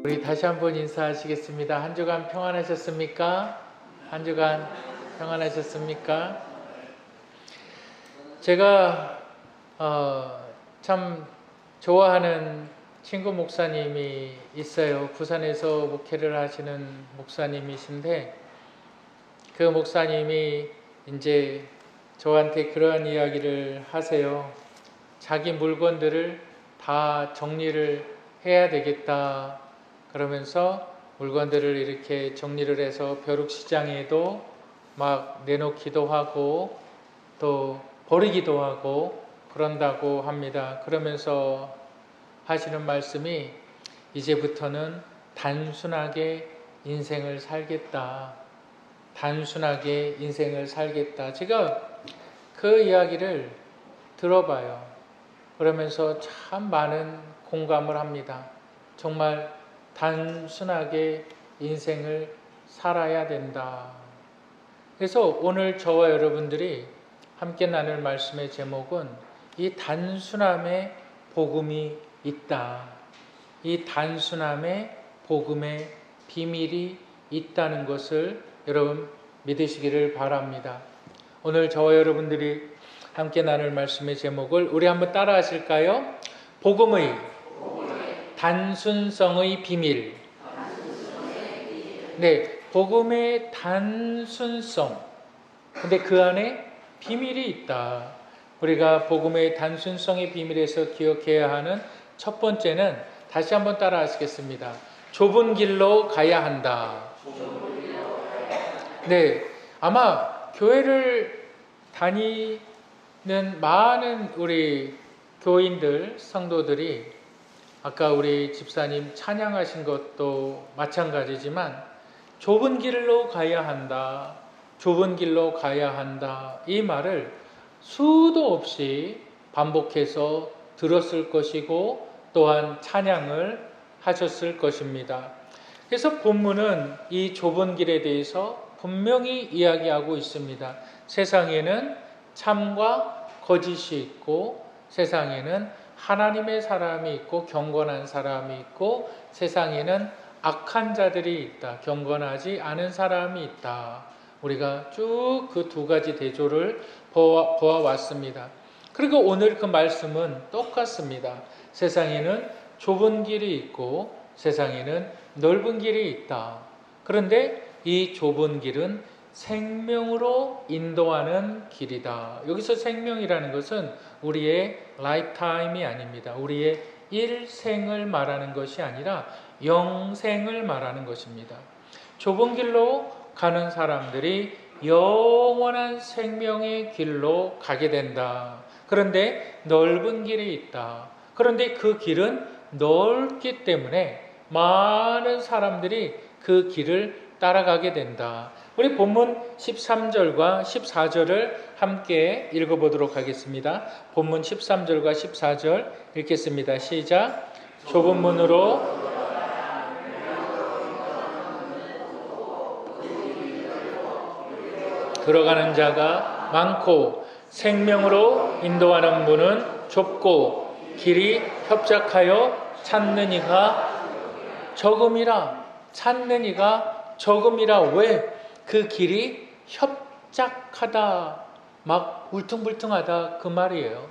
우리 다시 한번 인사하시겠습니다. 한 주간 평안하셨습니까? 한 주간 평안하셨습니까? 제가 참 좋아하는 친구 목사님이 있어요. 부산에서 목회를 하시는 목사님이신데, 그 목사님이 이제 저한테 그러한 이야기를 하세요. 자기 물건들을 다 정리를 해야 되겠다. 그러면서 물건들을 이렇게 정리를 해서 벼룩시장에도 막 내놓기도 하고 또 버리기도 하고 그런다고 합니다. 그러면서 하시는 말씀이 이제부터는 단순하게 인생을 살겠다. 단순하게 인생을 살겠다. 제가 그 이야기를 들어봐요. 그러면서 참 많은 공감을 합니다. 정말 단순하게 인생을 살아야 된다. 그래서 오늘 저와 여러분들이 함께 나눌 말씀의 제목은 이 단순함에 복음이 있다. 이 단순함에 복음의 비밀이 있다는 것을 여러분 믿으시기를 바랍니다. 오늘 저와 여러분들이 함께 나눌 말씀의 제목을 우리 한번 따라 하실까요? 복음의 단순성의 비밀. 네, 복음의 단순성. 근데 그 안에 비밀이 있다. 우리가 복음의 단순성의 비밀에서 기억해야 하는 첫 번째는 다시 한번 따라 하시겠습니다. 좁은 길로 가야 한다. 네, 아마 교회를 다니는 많은 우리 교인들, 성도들이 아까 우리 집사님 찬양하신 것도 마찬가지지만 좁은 길로 가야 한다. 좁은 길로 가야 한다. 이 말을 수도 없이 반복해서 들었을 것이고 또한 찬양을 하셨을 것입니다. 그래서 본문은 이 좁은 길에 대해서 분명히 이야기하고 있습니다. 세상에는 참과 거짓이 있고 세상에는 하나님의 사람이 있고 경건한 사람이 있고 세상에는 악한 자들이 있다. 경건하지 않은 사람이 있다. 우리가 쭉 그 두 가지 대조를 보아왔습니다. 그리고 오늘 그 말씀은 똑같습니다. 세상에는 좁은 길이 있고 세상에는 넓은 길이 있다. 그런데 이 좁은 길은 생명으로 인도하는 길이다. 여기서 생명이라는 것은 우리의 라이프타임이 아닙니다. 우리의 일생을 말하는 것이 아니라 영생을 말하는 것입니다. 좁은 길로 가는 사람들이 영원한 생명의 길로 가게 된다. 그런데 넓은 길이 있다. 그런데 그 길은 넓기 때문에 많은 사람들이 그 길을 따라가게 된다. 우리 본문 13절과 14절을 함께 읽어보도록 하겠습니다. 본문 13절과 14절 읽겠습니다. 시작. 좁은 문으로 들어가는 자가 많고 생명으로 인도하는 문은 좁고 길이 협착하여 찾는 이가 적음이라. 찾는 이가 적음이라. 왜? 그 길이 협착하다, 막 울퉁불퉁하다 그 말이에요.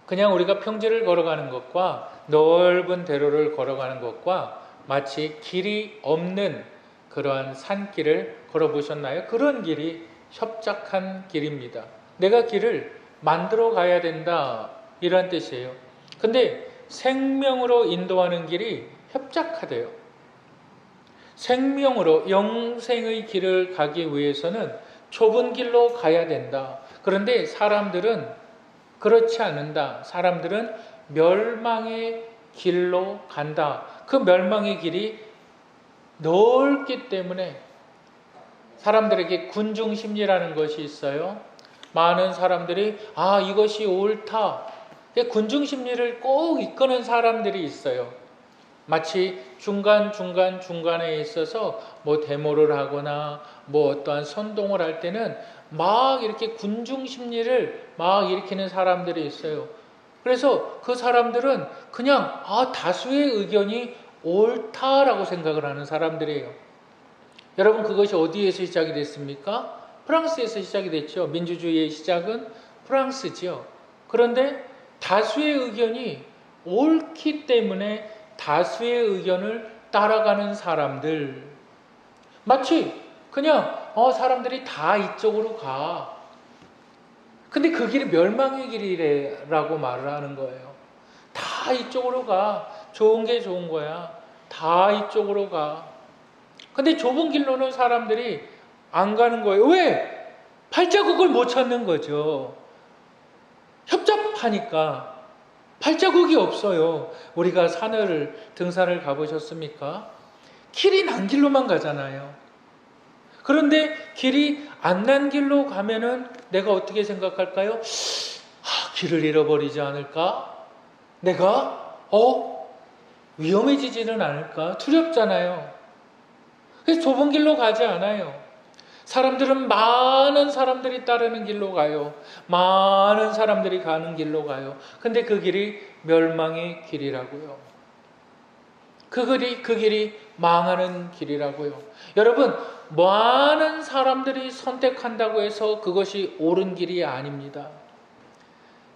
그냥 우리가 평지를 걸어가는 것과 넓은 대로를 걸어가는 것과 마치 길이 없는 그러한 산길을 걸어보셨나요? 그런 길이 협착한 길입니다. 내가 길을 만들어 가야 된다 이런 뜻이에요. 근데 생명으로 인도하는 길이 협착하대요. 생명으로 영생의 길을 가기 위해서는 좁은 길로 가야 된다. 그런데 사람들은 그렇지 않는다. 사람들은 멸망의 길로 간다. 그 멸망의 길이 넓기 때문에 사람들에게 군중심리라는 것이 있어요. 많은 사람들이 이것이 옳다. 군중심리를 꼭 이끄는 사람들이 있어요. 마치 중간에 있어서 뭐 데모를 하거나 뭐 어떠한 선동을 할 때는 막 이렇게 군중심리를 막 일으키는 사람들이 있어요. 그래서 그 사람들은 그냥 다수의 의견이 옳다라고 생각을 하는 사람들이에요. 여러분, 그것이 어디에서 시작이 됐습니까? 프랑스에서 시작이 됐죠. 민주주의의 시작은 프랑스죠. 그런데 다수의 의견이 옳기 때문에 다수의 의견을 따라가는 사람들, 마치 그냥 사람들이 다 이쪽으로 가. 근데 그 길이 멸망의 길이라고 말을 하는 거예요. 다 이쪽으로 가. 좋은 게 좋은 거야. 다 이쪽으로 가. 근데 좁은 길로는 사람들이 안 가는 거예요. 왜? 발자국을 못 찾는 거죠. 협잡하니까. 발자국이 없어요. 우리가 산을 등산을 가보셨습니까? 길이 난 길로만 가잖아요. 그런데 길이 안 난 길로 가면은 내가 어떻게 생각할까요? 길을 잃어버리지 않을까? 내가 위험해지지는 않을까? 두렵잖아요. 그래서 좁은 길로 가지 않아요. 사람들은 많은 사람들이 따르는 길로 가요. 많은 사람들이 가는 길로 가요. 근데 그 길이 멸망의 길이라고요. 그 길이 망하는 길이라고요. 여러분, 많은 사람들이 선택한다고 해서 그것이 옳은 길이 아닙니다.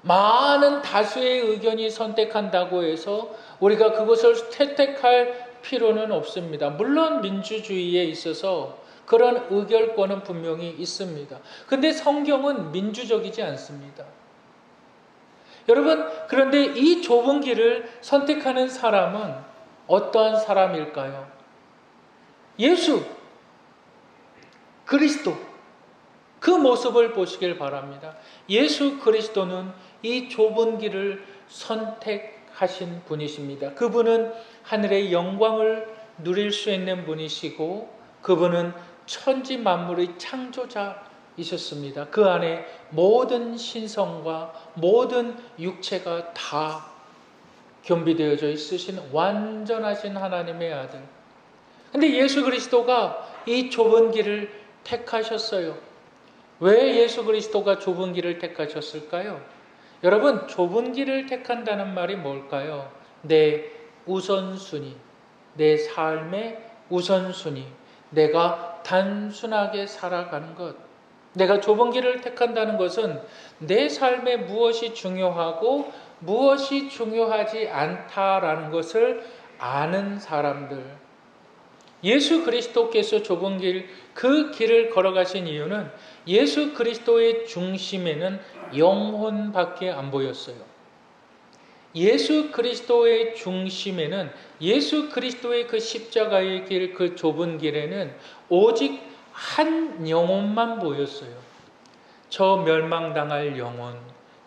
많은 다수의 의견이 선택한다고 해서 우리가 그것을 채택할 필요는 없습니다. 물론 민주주의에 있어서 그런 의결권은 분명히 있습니다. 근데 성경은 민주적이지 않습니다. 여러분, 그런데 이 좁은 길을 선택하는 사람은 어떠한 사람일까요? 예수 그리스도, 그 모습을 보시길 바랍니다. 예수 그리스도는 이 좁은 길을 선택하신 분이십니다. 그분은 하늘의 영광을 누릴 수 있는 분이시고 그분은 천지 만물의 창조자이셨습니다. 그 안에 모든 신성과 모든 육체가 다 겸비되어져 있으신 완전하신 하나님의 아들. 근데 예수 그리스도가 이 좁은 길을 택하셨어요. 왜 예수 그리스도가 좁은 길을 택하셨을까요? 여러분, 좁은 길을 택한다는 말이 뭘까요? 내 우선순위, 내 삶의 우선순위, 내가 단순하게 살아가는 것. 내가 좁은 길을 택한다는 것은 내 삶에 무엇이 중요하고 무엇이 중요하지 않다라는 것을 아는 사람들. 예수 그리스도께서 좁은 길, 그 길을 걸어가신 이유는 예수 그리스도의 중심에는 영혼밖에 안 보였어요. 예수 그리스도의 중심에는, 예수 그리스도의 그 십자가의 길, 그 좁은 길에는 오직 한 영혼만 보였어요. 저 멸망당할 영혼,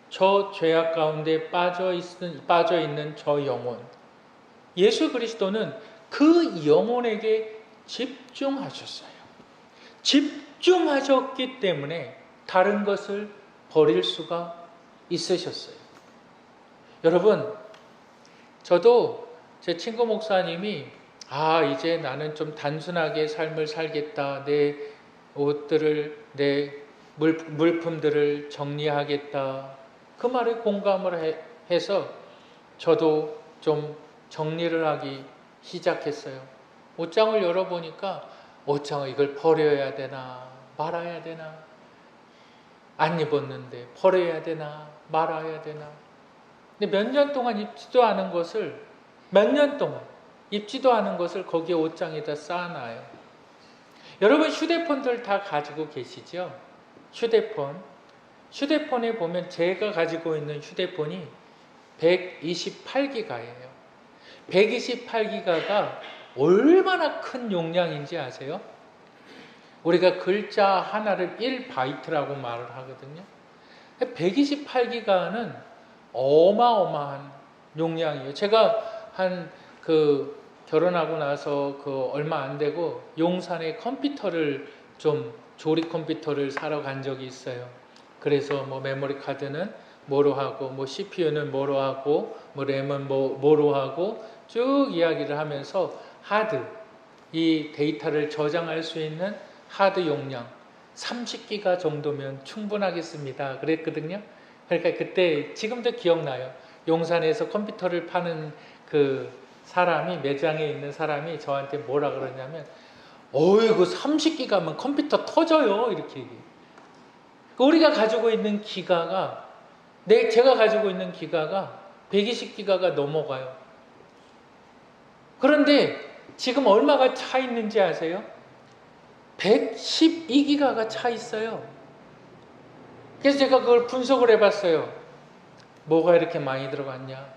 저 죄악 가운데 빠져 있는 저 영혼. 예수 그리스도는 그 영혼에게 집중하셨어요. 집중하셨기 때문에 다른 것을 버릴 수가 있으셨어요. 여러분, 저도 제 친구 목사님이 이제 나는 좀 단순하게 삶을 살겠다. 내 옷들을, 내 물품들을 정리하겠다. 그 말에 공감을 해서 저도 좀 정리를 하기 시작했어요. 옷장을 열어보니까 옷장을 이걸 버려야 되나 말아야 되나, 안 입었는데 버려야 되나 말아야 되나. 근데 몇 년 동안 입지도 않은 것을 거기에 옷장에다 쌓아놔요. 여러분, 휴대폰들 다 가지고 계시죠? 휴대폰에 보면 제가 가지고 있는 휴대폰이 128기가예요. 128기가가 얼마나 큰 용량인지 아세요? 우리가 글자 하나를 1바이트라고 말을 하거든요. 128기가는 어마어마한 용량이에요. 제가 결혼하고 나서 얼마 안 되고 용산에 조립 컴퓨터를 사러 간 적이 있어요. 그래서 메모리 카드는 뭐로 하고, CPU는 뭐로 하고, 램은 뭐로 하고 쭉 이야기를 하면서 이 데이터를 저장할 수 있는 하드 용량 30기가 정도면 충분하겠습니다. 그랬거든요. 그러니까 그때 지금도 기억나요. 용산에서 컴퓨터를 파는 그 사람이, 매장에 있는 사람이 저한테 뭐라 그러냐면, 어이구 30기가면 컴퓨터 터져요, 이렇게 얘기해요. 우리가 가지고 있는 기가가, 제가 가지고 있는 기가가 120기가가 넘어가요. 그런데 지금 얼마가 차 있는지 아세요? 112기가가 차 있어요. 그래서 제가 그걸 분석을 해봤어요. 뭐가 이렇게 많이 들어갔냐?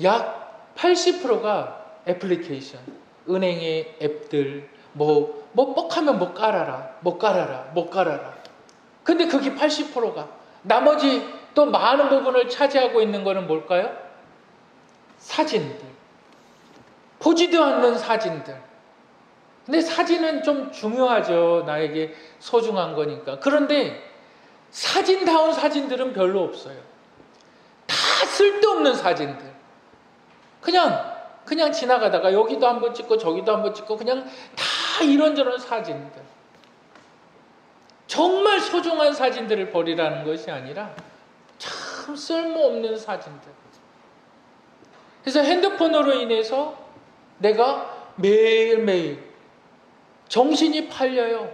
약 80%가 애플리케이션, 은행의 앱들, 뭐 뻑하면 뭐 깔아라. 근데 그게 80%가, 나머지 또 많은 부분을 차지하고 있는 거는 뭘까요? 사진들. 보지도 않는 사진들. 근데 사진은 좀 중요하죠. 나에게 소중한 거니까. 그런데 사진다운 사진들은 별로 없어요. 다 쓸데없는 사진들. 그냥 지나가다가 여기도 한번 찍고 저기도 한번 찍고 그냥 다 이런저런 사진들. 정말 소중한 사진들을 버리라는 것이 아니라 참 쓸모없는 사진들. 그래서 핸드폰으로 인해서 내가 매일매일 정신이 팔려요.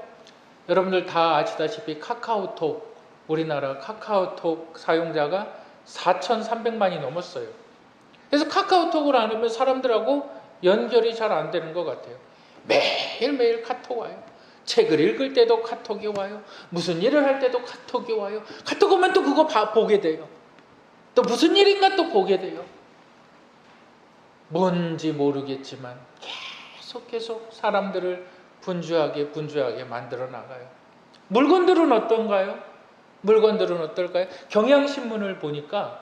여러분들 다 아시다시피 카카오톡, 우리나라 카카오톡 사용자가 4,300만이 넘었어요. 그래서 카카오톡을 안 하면 사람들하고 연결이 잘 안 되는 것 같아요. 매일매일 카톡 와요. 책을 읽을 때도 카톡이 와요. 무슨 일을 할 때도 카톡이 와요. 카톡 오면 또 그거 보게 돼요. 또 무슨 일인가 또 보게 돼요. 뭔지 모르겠지만 계속 사람들을 분주하게 만들어 나가요. 물건들은 어떤가요? 물건들은 어떨까요? 경향신문을 보니까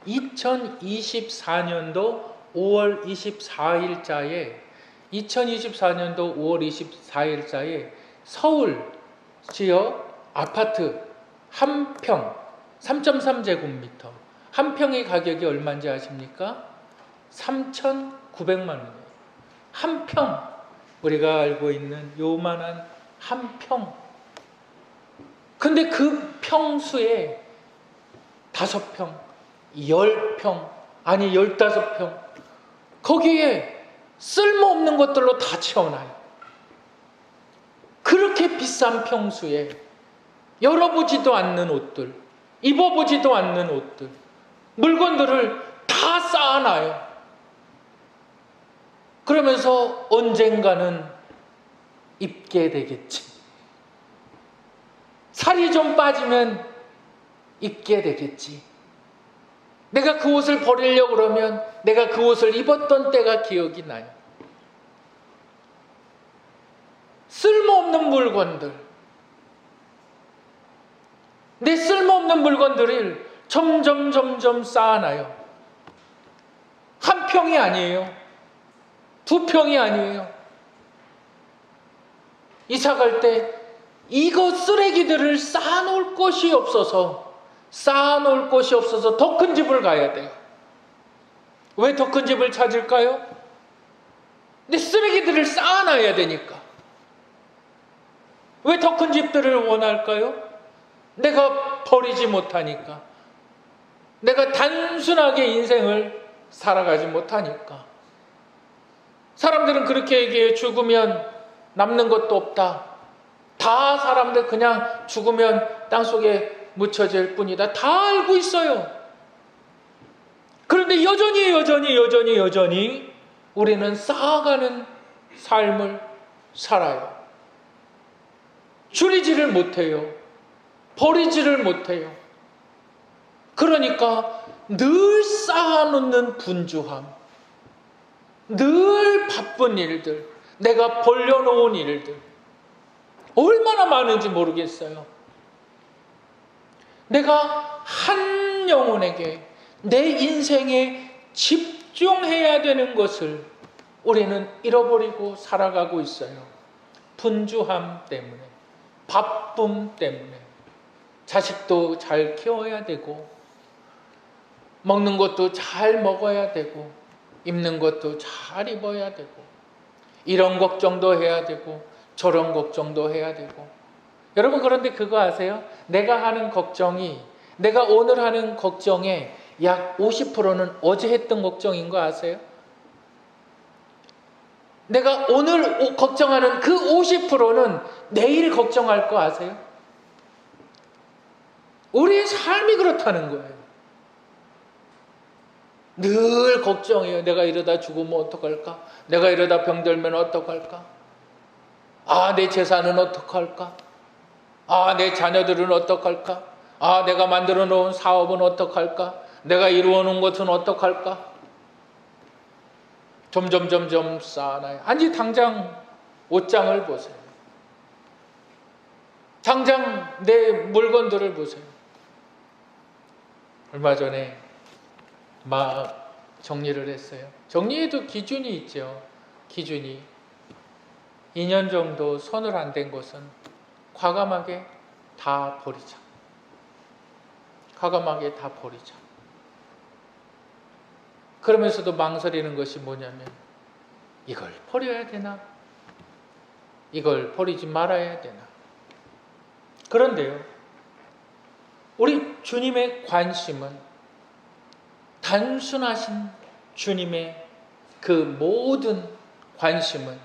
2024년도 5월 24일자에 서울 지역 아파트 한 평 3.3제곱미터 한 평의 가격이 얼마인지 아십니까? 3,900만 원이에요. 한 평. 우리가 알고 있는 요만한 한 평. 근데 그 평수에 5평, 10평, 아니 15평, 거기에 쓸모없는 것들로 다 채워놔요. 그렇게 비싼 평수에 열어보지도 않는 옷들, 입어보지도 않는 옷들, 물건들을 다 쌓아놔요. 그러면서 언젠가는 입게 되겠지. 살이 좀 빠지면 입게 되겠지. 내가 그 옷을 버리려고 그러면 내가 그 옷을 입었던 때가 기억이 나요. 쓸모없는 물건들. 내 쓸모없는 물건들을 점점 쌓아놔요. 한 평이 아니에요. 2평이 아니에요. 이사 갈 때 이거 쓰레기들을 쌓아놓을 곳이 없어서 더 큰 집을 가야 돼요. 왜 더 큰 집을 찾을까요? 근데 쓰레기들을 쌓아놔야 되니까. 왜 더 큰 집들을 원할까요? 내가 버리지 못하니까. 내가 단순하게 인생을 살아가지 못하니까. 사람들은 그렇게 얘기해요. 죽으면 남는 것도 없다. 다 사람들 그냥 죽으면 땅속에 묻혀질 뿐이다. 다 알고 있어요. 그런데 여전히 우리는 쌓아가는 삶을 살아요. 줄이지를 못해요. 버리지를 못해요. 그러니까 늘 쌓아놓는 분주함, 늘 바쁜 일들, 내가 벌려놓은 일들 얼마나 많은지 모르겠어요. 내가 한 영혼에게 내 인생에 집중해야 되는 것을 우리는 잃어버리고 살아가고 있어요. 분주함 때문에, 바쁨 때문에. 자식도 잘 키워야 되고, 먹는 것도 잘 먹어야 되고, 입는 것도 잘 입어야 되고, 이런 걱정도 해야 되고 저런 걱정도 해야 되고. 여러분, 그런데 그거 아세요? 내가 오늘 하는 걱정의 약 50%는 어제 했던 걱정인 거 아세요? 내가 오늘 걱정하는 그 50%는 내일 걱정할 거 아세요? 우리의 삶이 그렇다는 거예요. 늘 걱정해요. 내가 이러다 죽으면 어떡할까? 내가 이러다 병들면 어떡할까? 내 재산은 어떡할까? 내 자녀들은 어떡할까? 내가 만들어 놓은 사업은 어떡할까? 내가 이루어 놓은 것은 어떡할까? 점점 쌓아놔요. 아니, 당장 옷장을 보세요. 당장 내 물건들을 보세요. 얼마 전에 막 정리를 했어요. 정리에도 기준이 있죠. 기준이 2년 정도 손을 안 댄 것은 과감하게 다 버리자. 과감하게 다 버리자. 그러면서도 망설이는 것이 뭐냐면 이걸 버려야 되나? 이걸 버리지 말아야 되나? 그런데요, 우리 주님의 관심은 단순하신 주님의 그 모든 관심은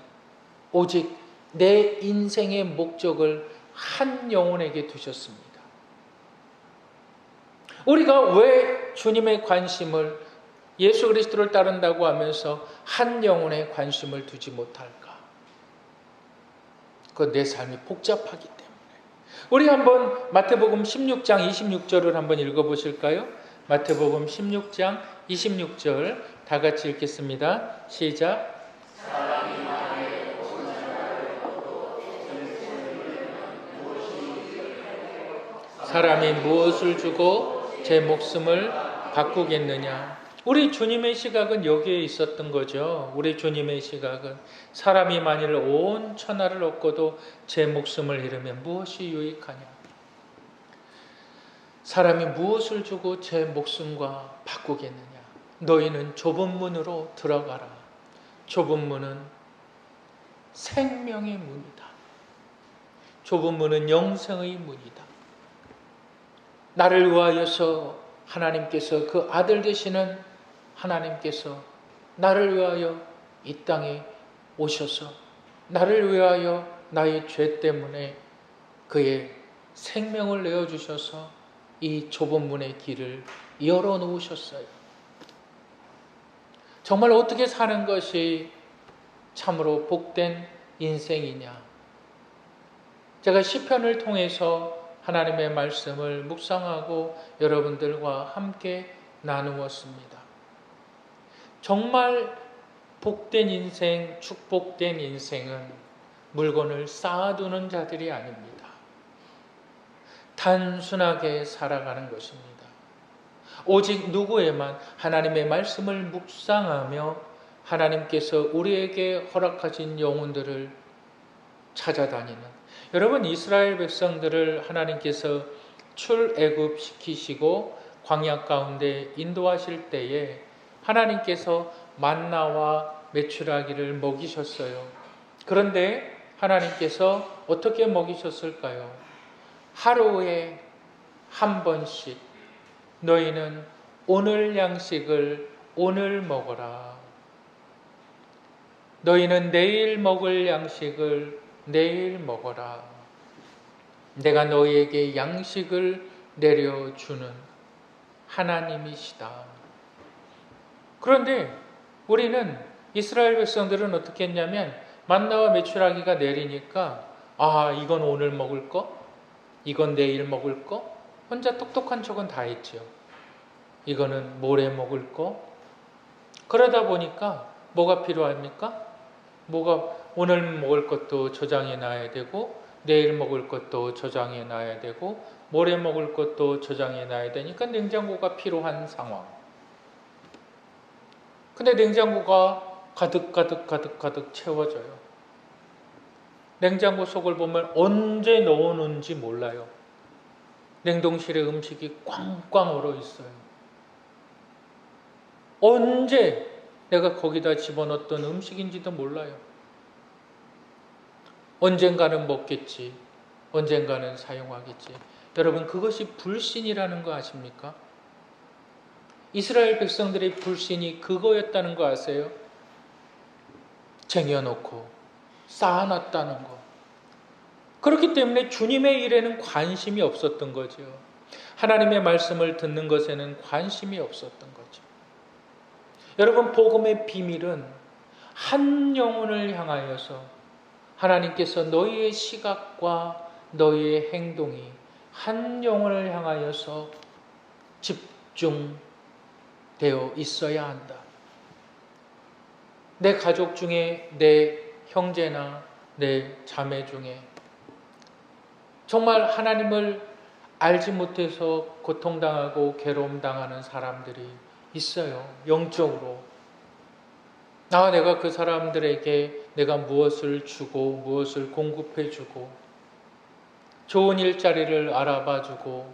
오직 내 인생의 목적을 한 영혼에게 두셨습니다. 우리가 왜 주님의 관심을 예수 그리스도를 따른다고 하면서 한 영혼에 관심을 두지 못할까? 그건 내 삶이 복잡하기 때문에. 우리 한번 마태복음 16장 26절을 한번 읽어보실까요? 마태복음 16장 26절 다 같이 읽겠습니다. 시작. 사람이 무엇을 주고 제 목숨을 바꾸겠느냐? 우리 주님의 시각은 여기에 있었던 거죠. 우리 주님의 시각은 사람이 만일 온 천하를 얻고도 제 목숨을 잃으면 무엇이 유익하냐? 사람이 무엇을 주고 제 목숨과 바꾸겠느냐? 너희는 좁은 문으로 들어가라. 좁은 문은 생명의 문이다. 좁은 문은 영생의 문이다. 나를 위하여서 하나님께서 그 아들 되시는 하나님께서 나를 위하여 이 땅에 오셔서 나를 위하여 나의 죄 때문에 그의 생명을 내어주셔서 이 좁은 문의 길을 열어놓으셨어요. 정말 어떻게 사는 것이 참으로 복된 인생이냐? 제가 시편을 통해서 하나님의 말씀을 묵상하고 여러분들과 함께 나누었습니다. 정말 복된 인생, 축복된 인생은 물건을 쌓아두는 자들이 아닙니다. 단순하게 살아가는 것입니다. 오직 누구에만 하나님의 말씀을 묵상하며 하나님께서 우리에게 허락하신 영혼들을 찾아다니는, 여러분, 이스라엘 백성들을 하나님께서 출애굽 시키시고 광야 가운데 인도하실 때에 하나님께서 만나와 메추라기를 먹이셨어요. 그런데 하나님께서 어떻게 먹이셨을까요? 하루에 한 번씩 너희는 오늘 양식을 오늘 먹어라. 너희는 내일 먹을 양식을 내일 먹어라. 내가 너희에게 양식을 내려주는 하나님이시다. 그런데 우리는, 이스라엘 백성들은 어떻게 했냐면 만나와 메추라기가 내리니까 이건 오늘 먹을 거, 이건 내일 먹을 거, 혼자 똑똑한 척은 다 했죠. 이거는 모레 먹을 거. 그러다 보니까 뭐가 필요합니까? 오늘 먹을 것도 저장해 놔야 되고, 내일 먹을 것도 저장해 놔야 되고, 모레 먹을 것도 저장해 놔야 되니까 냉장고가 필요한 상황. 근데 냉장고가 가득 채워져요. 냉장고 속을 보면 언제 넣어놓은지 몰라요. 냉동실에 음식이 꽝꽝 얼어 있어요. 언제 내가 거기다 집어넣었던 음식인지도 몰라요. 언젠가는 먹겠지. 언젠가는 사용하겠지. 여러분, 그것이 불신이라는 거 아십니까? 이스라엘 백성들의 불신이 그거였다는 거 아세요? 쟁여놓고 쌓아놨다는 것. 그렇기 때문에 주님의 일에는 관심이 없었던 거죠. 하나님의 말씀을 듣는 것에는 관심이 없었던 거죠. 여러분, 복음의 비밀은 한 영혼을 향하여서 하나님께서 너희의 시각과 너희의 행동이 한 영혼을 향하여서 집중되어 있어야 한다. 내 가족 중에, 내 형제나 내 자매 중에 정말 하나님을 알지 못해서 고통당하고 괴로움당하는 사람들이 있어요. 영적으로. 내가 그 사람들에게 내가 무엇을 주고 무엇을 공급해 주고 좋은 일자리를 알아봐 주고,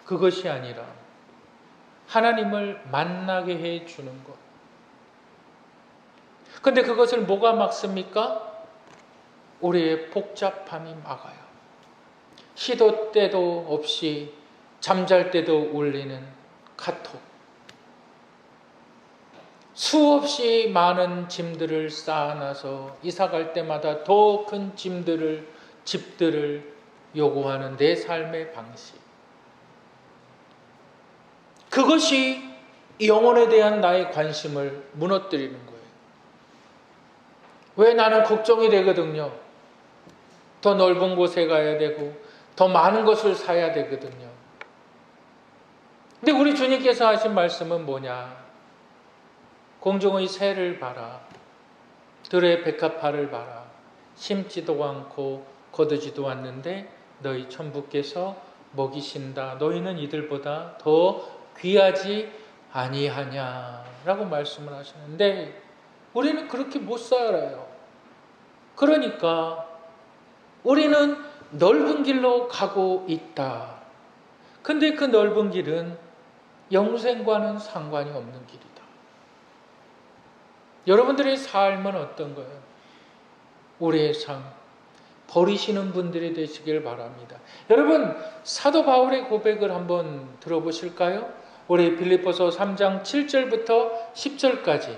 그것이 아니라 하나님을 만나게 해 주는 것. 근데 그것을 뭐가 막습니까? 우리의 복잡함이 막아요. 시도 때도 없이 잠잘 때도 울리는 카톡. 수없이 많은 짐들을 쌓아놔서 이사갈 때마다 더 큰 집들을 요구하는 내 삶의 방식. 그것이 영혼에 대한 나의 관심을 무너뜨리는 거예요. 왜? 나는 걱정이 되거든요. 더 넓은 곳에 가야 되고 더 많은 것을 사야 되거든요. 근데 우리 주님께서 하신 말씀은 뭐냐? 공중의 새를 봐라. 들의 백합화를 봐라. 심지도 않고 거두지도 않는데 너희 천부께서 먹이신다. 너희는 이들보다 더 귀하지 아니하냐라고 말씀을 하시는데, 우리는 그렇게 못 살아요. 그러니까 우리는 넓은 길로 가고 있다. 근데 그 넓은 길은 영생과는 상관이 없는 길이다. 여러분들의 삶은 어떤 거예요? 우리의 삶, 버리시는 분들이 되시길 바랍니다. 여러분, 사도 바울의 고백을 한번 들어보실까요? 우리 빌립보서 3장 7절부터 10절까지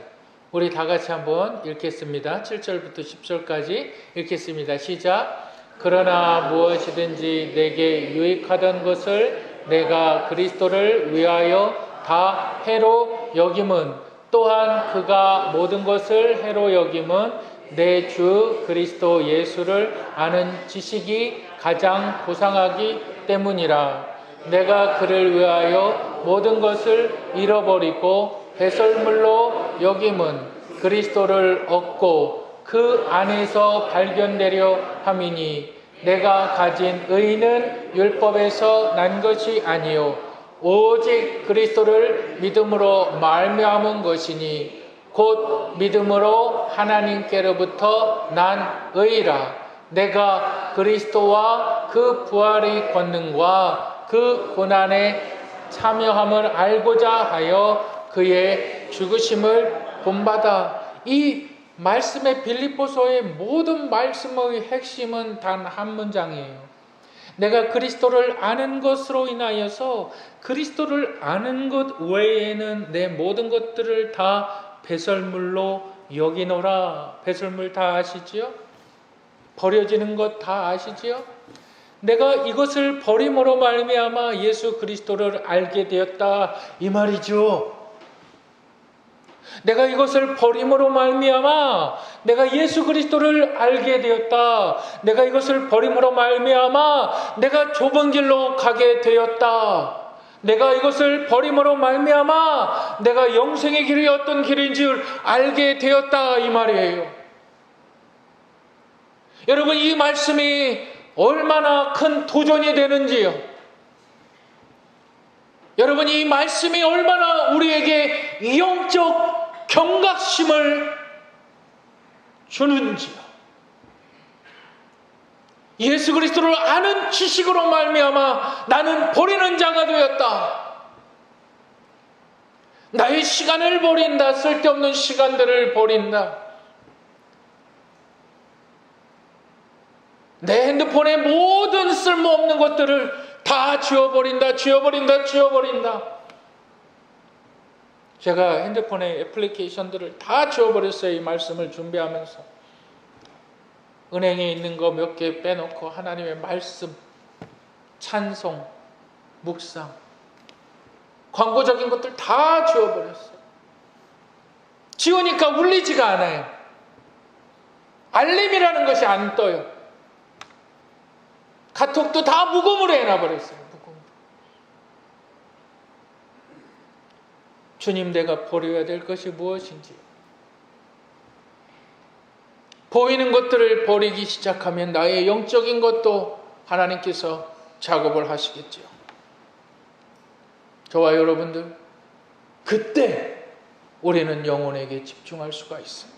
우리 다 같이 한번 읽겠습니다. 7절부터 10절까지 읽겠습니다. 시작. 그러나 무엇이든지 내게 유익하던 것을 내가 그리스도를 위하여 다 해로 여김은, 또한 그가 모든 것을 해로 여김은 내 주 그리스도 예수를 아는 지식이 가장 고상하기 때문이라. 내가 그를 위하여 모든 것을 잃어버리고 배설물로 여김은 그리스도를 얻고 그 안에서 발견되려 함이니, 내가 가진 의는 율법에서 난 것이 아니요 오직 그리스도를 믿음으로 말미암은 것이니, 곧 믿음으로 하나님께로부터 난 의라. 내가 그리스도와 그 부활의 권능과 그 고난에 참여함을 알고자 하여 그의 죽으심을 본받아. 이 말씀의 빌립보서의 모든 말씀의 핵심은 단 한 문장이에요. 내가 그리스도를 아는 것으로 인하여서 그리스도를 아는 것 외에는 내 모든 것들을 다 배설물로 여기노라. 배설물 다 아시지요? 버려지는 것 다 아시지요? 내가 이것을 버림으로 말미암아 예수 그리스도를 알게 되었다, 이 말이죠. 내가 이것을 버림으로 말미암아 내가 예수 그리스도를 알게 되었다. 내가 이것을 버림으로 말미암아 내가 좁은 길로 가게 되었다. 내가 이것을 버림으로 말미암아 내가 영생의 길이 어떤 길인 줄 알게 되었다, 이 말이에요. 여러분, 이 말씀이 얼마나 큰 도전이 되는지요. 여러분, 이 말씀이 얼마나 우리에게 영적 경각심을 주는지요. 예수 그리스도를 아는 지식으로 말미암아 나는 버리는 자가 되었다. 나의 시간을 버린다. 쓸데없는 시간들을 버린다. 내 핸드폰의 모든 쓸모없는 것들을 다 지워버린다. 제가 핸드폰에 애플리케이션들을 다 지워버렸어요. 이 말씀을 준비하면서. 은행에 있는 거 몇 개 빼놓고 하나님의 말씀, 찬송, 묵상, 광고적인 것들 다 지워버렸어요. 지우니까 울리지가 않아요. 알림이라는 것이 안 떠요. 카톡도 다 무음으로 해놔버렸어요. 무음. 주님, 내가 버려야 될 것이 무엇인지. 보이는 것들을 버리기 시작하면 나의 영적인 것도 하나님께서 작업을 하시겠죠. 저와 여러분들, 그때 우리는 영혼에게 집중할 수가 있습니다.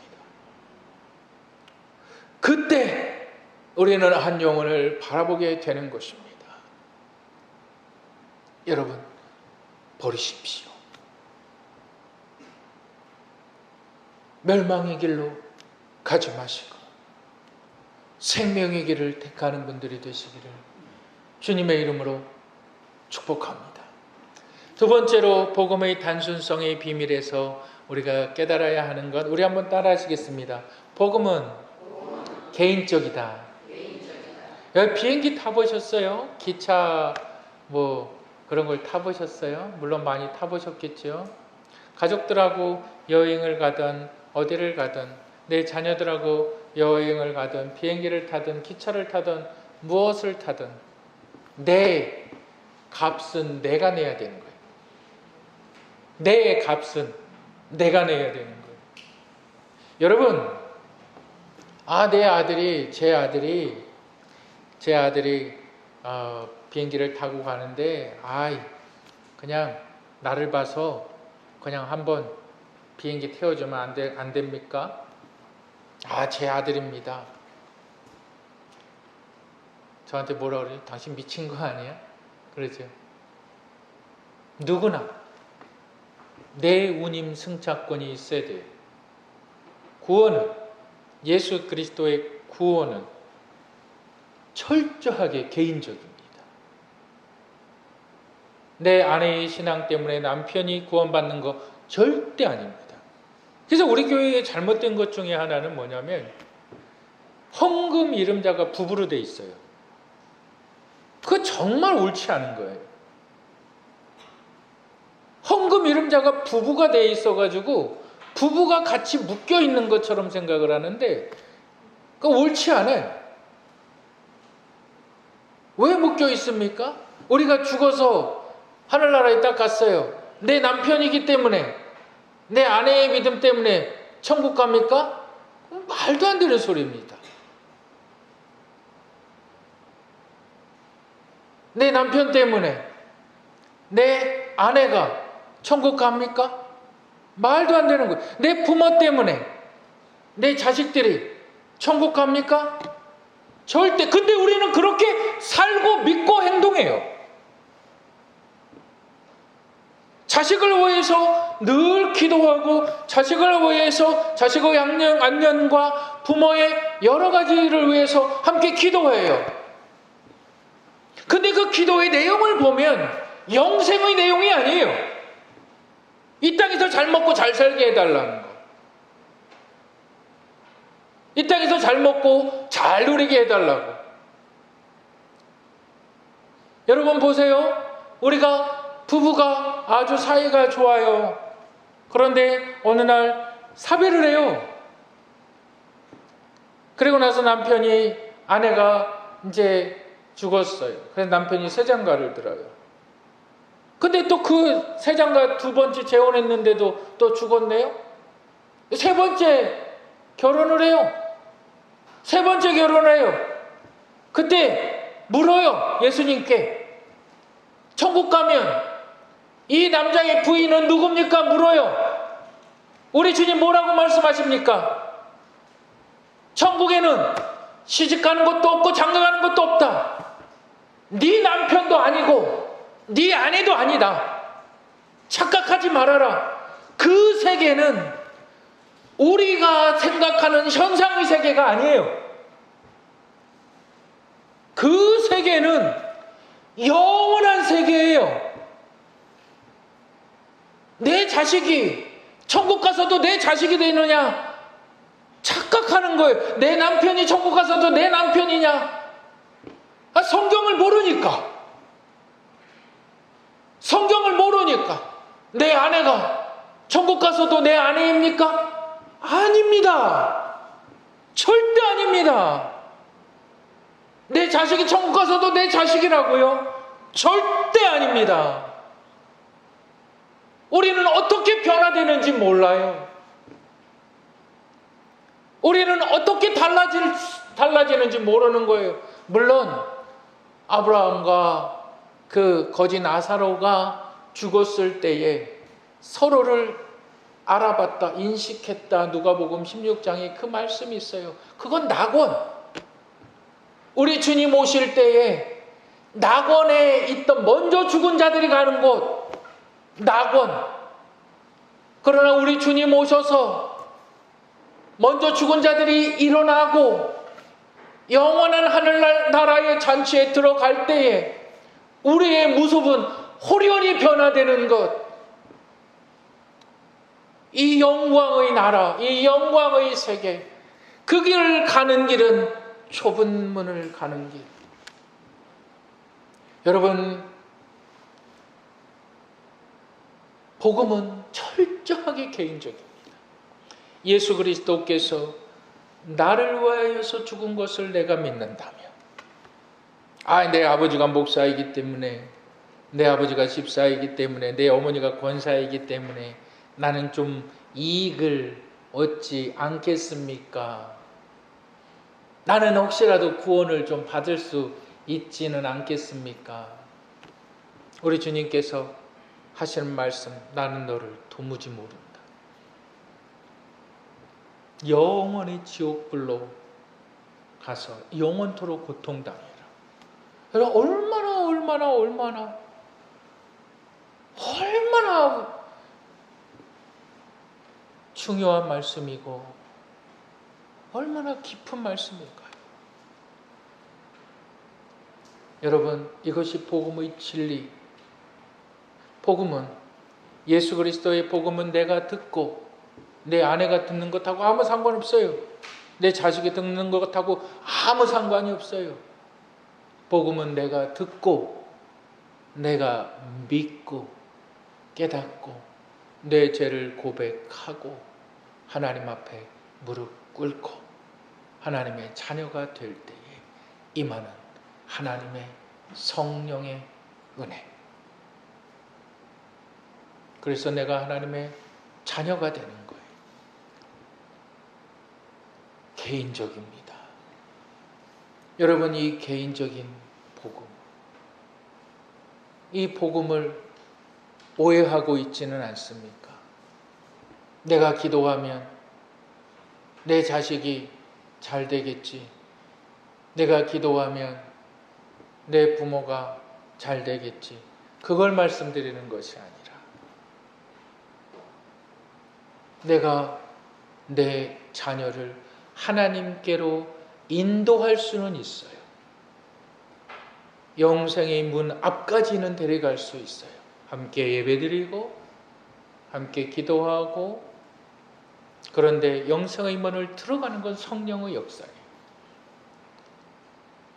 그때 우리는 한 영혼을 바라보게 되는 것입니다. 여러분, 버리십시오. 멸망의 길로 가지 마시고 생명의 길을 택하는 분들이 되시기를 주님의 이름으로 축복합니다. 두 번째로 복음의 단순성의 비밀에서 우리가 깨달아야 하는 것, 우리 한번 따라 하시겠습니다. 복음은 개인적이다. 여기 비행기 타보셨어요? 기차 뭐 그런 걸 타보셨어요? 물론 많이 타보셨겠죠. 가족들하고 여행을 가든 어디를 가든 내 자녀들하고 여행을 가든 비행기를 타든 기차를 타든 무엇을 타든 내 값은 내가 내야 되는 거예요. 내 값은 내가 내야 되는 거예요. 여러분, 제 아들이 비행기를 타고 가는데 그냥 나를 봐서 그냥 한번 비행기 태워주면 안 됩니까? 제 아들입니다. 저한테 뭐라 그래요? 당신 미친 거 아니야? 그러죠. 누구나 내 운임 승차권이 있어야 돼요. 구원은, 예수 그리스도의 구원은 철저하게 개인적입니다. 내 아내의 신앙 때문에 남편이 구원받는 거 절대 아닙니다. 그래서 우리 교회에 잘못된 것 중에 하나는 뭐냐면 헌금 이름자가 부부로 돼 있어요. 그거 정말 옳지 않은 거예요. 헌금 이름자가 부부가 돼 있어가지고 부부가 같이 묶여 있는 것처럼 생각을 하는데 그거 옳지 않아요. 왜 묶여 있습니까? 우리가 죽어서 하늘나라에 딱 갔어요. 내 남편이기 때문에, 내 아내의 믿음 때문에 천국 갑니까? 말도 안 되는 소리입니다. 내 남편 때문에 내 아내가 천국 갑니까? 말도 안 되는 거예요. 내 부모 때문에 내 자식들이 천국 갑니까? 절대. 근데 우리는 그렇게 살고 믿고 행동해요. 자식을 위해서 늘 기도하고 자식을 위해서 자식의 안녕과 부모의 여러 가지를 위해서 함께 기도해요. 근데 그 기도의 내용을 보면 영생의 내용이 아니에요. 이 땅에서 잘 먹고 잘 살게 해달라는 거. 이 땅에서 잘 먹고 잘 누리게 해달라고. 여러분 보세요. 우리가 부부가 아주 사이가 좋아요. 그런데 어느 날 사별을 해요. 그리고 나서 아내가 이제 죽었어요. 그래서 남편이 새장가를 들어요. 근데 또 그 새장가 두 번째 재혼했는데도 또 죽었네요. 세 번째 결혼을 해요. 세 번째 결혼을 해요. 그때 물어요. 예수님께. 천국 가면 이 남자의 부인은 누굽니까? 물어요. 우리 주님 뭐라고 말씀하십니까? 천국에는 시집가는 것도 없고 장가가는 것도 없다. 네 남편도 아니고 네 아내도 아니다. 착각하지 말아라. 그 세계는 우리가 생각하는 현상의 세계가 아니에요. 그 세계는 영원한 세계예요. 내 자식이 천국 가서도 내 자식이 되느냐 착각하는 거예요. 내 남편이 천국 가서도 내 남편이냐? 성경을 모르니까. 성경을 모르니까. 내 아내가 천국 가서도 내 아내입니까? 아닙니다. 절대 아닙니다. 내 자식이 천국 가서도 내 자식이라고요? 절대 아닙니다. 우리는 어떻게 변화되는지 몰라요. 우리는 어떻게 달라지는지 모르는 거예요. 물론 아브라함과 그 거지 나사로가 죽었을 때에 서로를 알아봤다, 인식했다. 누가복음 16장에 그 말씀이 있어요. 그건 낙원. 우리 주님 오실 때에 낙원에 있던 먼저 죽은 자들이 가는 곳, 낙원. 그러나 우리 주님 오셔서 먼저 죽은 자들이 일어나고 영원한 하늘나라의 잔치에 들어갈 때에 우리의 모습은 호련히 변화되는 것. 이 영광의 나라, 이 영광의 세계, 그 길을 가는 길은 좁은 문을 가는 길. 여러분, 복음은 철저하게 개인적입니다. 예수 그리스도께서 나를 위하여서 죽은 것을 내가 믿는다면, 내 아버지가 목사이기 때문에, 내 아버지가 집사이기 때문에, 내 어머니가 권사이기 때문에 나는 좀 이익을 얻지 않겠습니까? 나는 혹시라도 구원을 좀 받을 수 있지는 않겠습니까? 우리 주님께서 하시는 말씀, 나는 너를 도무지 모른다. 영원히 지옥불로 가서 영원토록 고통당해라. 여러분, 얼마나 중요한 말씀이고 얼마나 깊은 말씀일까요? 여러분, 이것이 복음의 진리. 복음은, 예수 그리스도의 복음은 내가 듣고 내 아내가 듣는 것하고 아무 상관없어요. 내 자식이 듣는 것하고 아무 상관이 없어요. 복음은 내가 듣고 내가 믿고 깨닫고 내 죄를 고백하고 하나님 앞에 무릎 꿇고 하나님의 자녀가 될 때에 임하는 하나님의 성령의 은혜. 그래서 내가 하나님의 자녀가 되는 거예요. 개인적입니다. 여러분, 이 개인적인 복음, 이 복음을 오해하고 있지는 않습니까? 내가 기도하면 내 자식이 잘 되겠지. 내가 기도하면 내 부모가 잘 되겠지. 그걸 말씀드리는 것이 아니라 내가 내 자녀를 하나님께로 인도할 수는 있어요. 영생의 문 앞까지는 데려갈 수 있어요. 함께 예배드리고 함께 기도하고. 그런데 영생의 문을 들어가는 건 성령의 역사예요.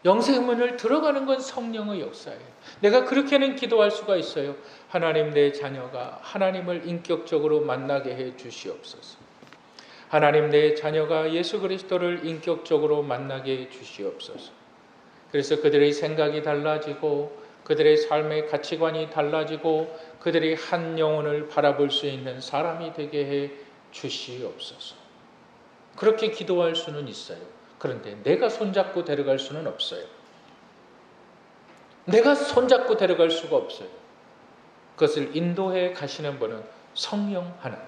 영생의 문을 들어가는 건 성령의 역사예요. 내가 그렇게는 기도할 수가 있어요. 하나님, 내 자녀가 하나님을 인격적으로 만나게 해 주시옵소서. 하나님, 내 자녀가 예수 그리스도를 인격적으로 만나게 해 주시옵소서. 그래서 그들의 생각이 달라지고 그들의 삶의 가치관이 달라지고 그들이 한 영혼을 바라볼 수 있는 사람이 되게 해 주시옵소서. 그렇게 기도할 수는 있어요. 그런데 내가 손잡고 데려갈 수는 없어요. 내가 손잡고 데려갈 수가 없어요. 그것을 인도해 가시는 분은 성령 하나님.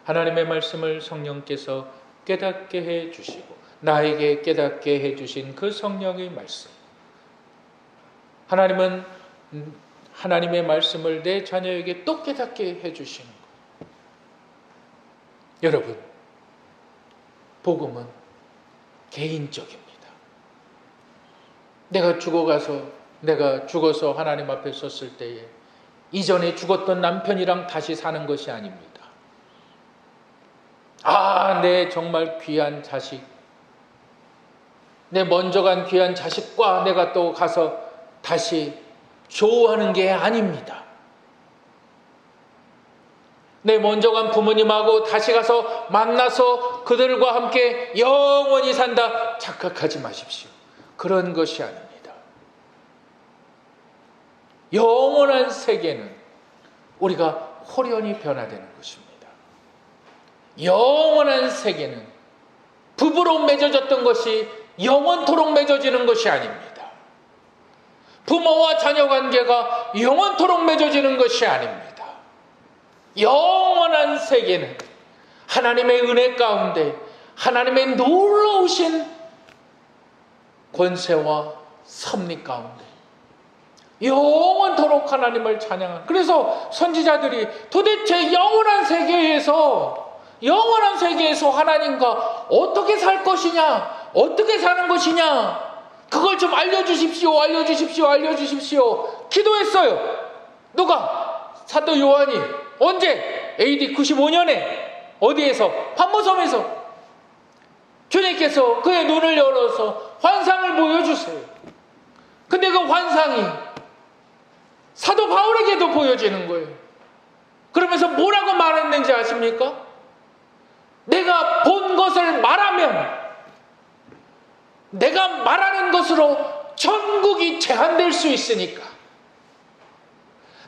하나님의 말씀을 성령께서 깨닫게 해 주시고 나에게 깨닫게 해 주신 그 성령의 말씀. 하나님은 하나님의 말씀을 내 자녀에게 또 깨닫게 해 주시는 거예요. 여러분, 복음은 개인적입니다. 내가 죽어서 하나님 앞에 섰을 때에 이전에 죽었던 남편이랑 다시 사는 것이 아닙니다. 내 정말 귀한 자식, 내 먼저 간 귀한 자식과 내가 또 가서 다시 조우하는 게 아닙니다. 내 먼저 간 부모님하고 다시 가서 만나서 그들과 함께 영원히 산다 착각하지 마십시오. 그런 것이 아닙니다. 영원한 세계는 우리가 홀연히 변화되는 것입니다. 영원한 세계는 부부로 맺어졌던 것이 영원토록 맺어지는 것이 아닙니다. 부모와 자녀 관계가 영원토록 맺어지는 것이 아닙니다. 영원한 세계는 하나님의 은혜 가운데 하나님의 놀라우신 권세와 섭리 가운데 영원토록 하나님을 찬양하는, 그래서 선지자들이 도대체 영원한 세계에서 하나님과 어떻게 살 것이냐, 어떻게 사는 것이냐, 그걸 좀 알려주십시오 기도했어요. 누가? 사도 요한이. 언제? AD 95년에 어디에서? patmos섬에서 주님께서 그의 눈을 열어서 환상을 보여주세요. 근데 그 환상이 사도 바울에게도 보여지는 거예요. 그러면서 뭐라고 말했는지 아십니까? 내가 본 것을 말하면 내가 말하는 것으로 천국이 제한될 수 있으니까,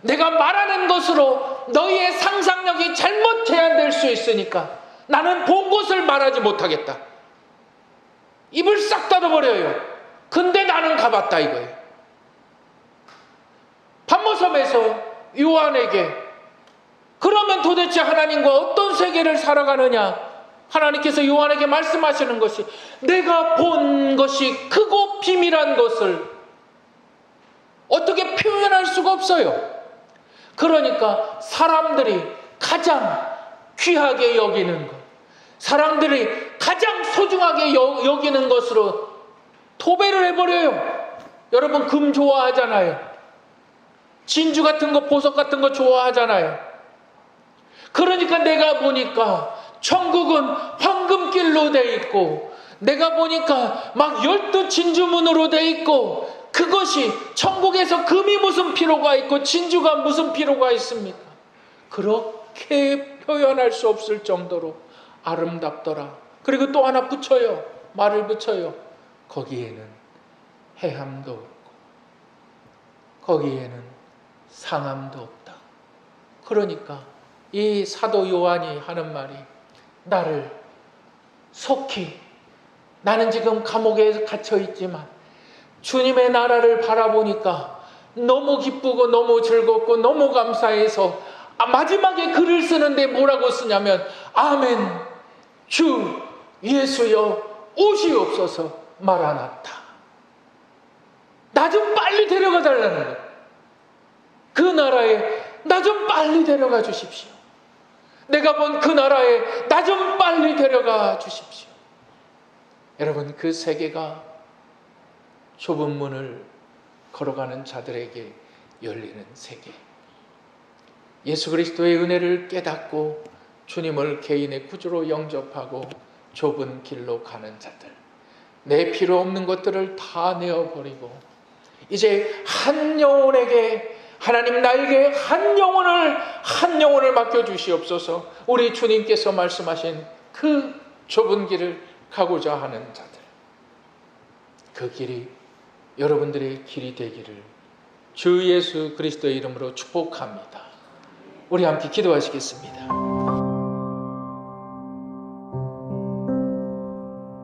내가 말하는 것으로 너희의 상상력이 잘못 제한될 수 있으니까 나는 본 것을 말하지 못하겠다. 입을 싹 닫아버려요. 근데 나는 가봤다 이거예요. patmos섬에서 요한에게 그러면 도대체 하나님과 어떤 세계를 살아가느냐, 하나님께서 요한에게 말씀하시는 것이 내가 본 것이 크고 비밀한 것을 어떻게 표현할 수가 없어요. 그러니까 사람들이 가장 귀하게 여기는 것, 사람들이 가장 소중하게 여기는 것으로 토배를 해버려요. 여러분 금 좋아하잖아요. 진주 같은 거, 보석 같은 거 좋아하잖아요. 그러니까 내가 보니까 천국은 황금길로 돼 있고, 내가 보니까 막 12 진주문으로 돼 있고, 그것이 천국에서 금이 무슨 필요가 있고 진주가 무슨 필요가 있습니까? 그렇게 표현할 수 없을 정도로 아름답더라. 그리고 또 하나 붙여요. 말을 붙여요. 거기에는 해함도 없고 거기에는 상함도 없다. 그러니까 이 사도 요한이 하는 말이, 나를 속히, 나는 지금 감옥에 갇혀 있지만 주님의 나라를 바라보니까 너무 기쁘고 너무 즐겁고 너무 감사해서 마지막에 글을 쓰는데 뭐라고 쓰냐면 아멘 주 예수여 오시옵소서 마라나타. 나 좀 빨리 데려가 달라는 거예요. 그 나라에 나 좀 빨리 데려가 주십시오. 내가 본 그 나라에 나 좀 빨리 데려가 주십시오. 여러분, 그 세계가 좁은 문을 걸어가는 자들에게 열리는 세계, 예수 그리스도의 은혜를 깨닫고 주님을 개인의 구주로 영접하고 좁은 길로 가는 자들, 내 필요 없는 것들을 다 내어버리고 이제 한 영혼에게, 하나님 나에게 한 영혼을 맡겨주시옵소서. 우리 주님께서 말씀하신 그 좁은 길을 가고자 하는 자들, 그 길이 여러분들의 길이 되기를 주 예수 그리스도의 이름으로 축복합니다. 우리 함께 기도하시겠습니다.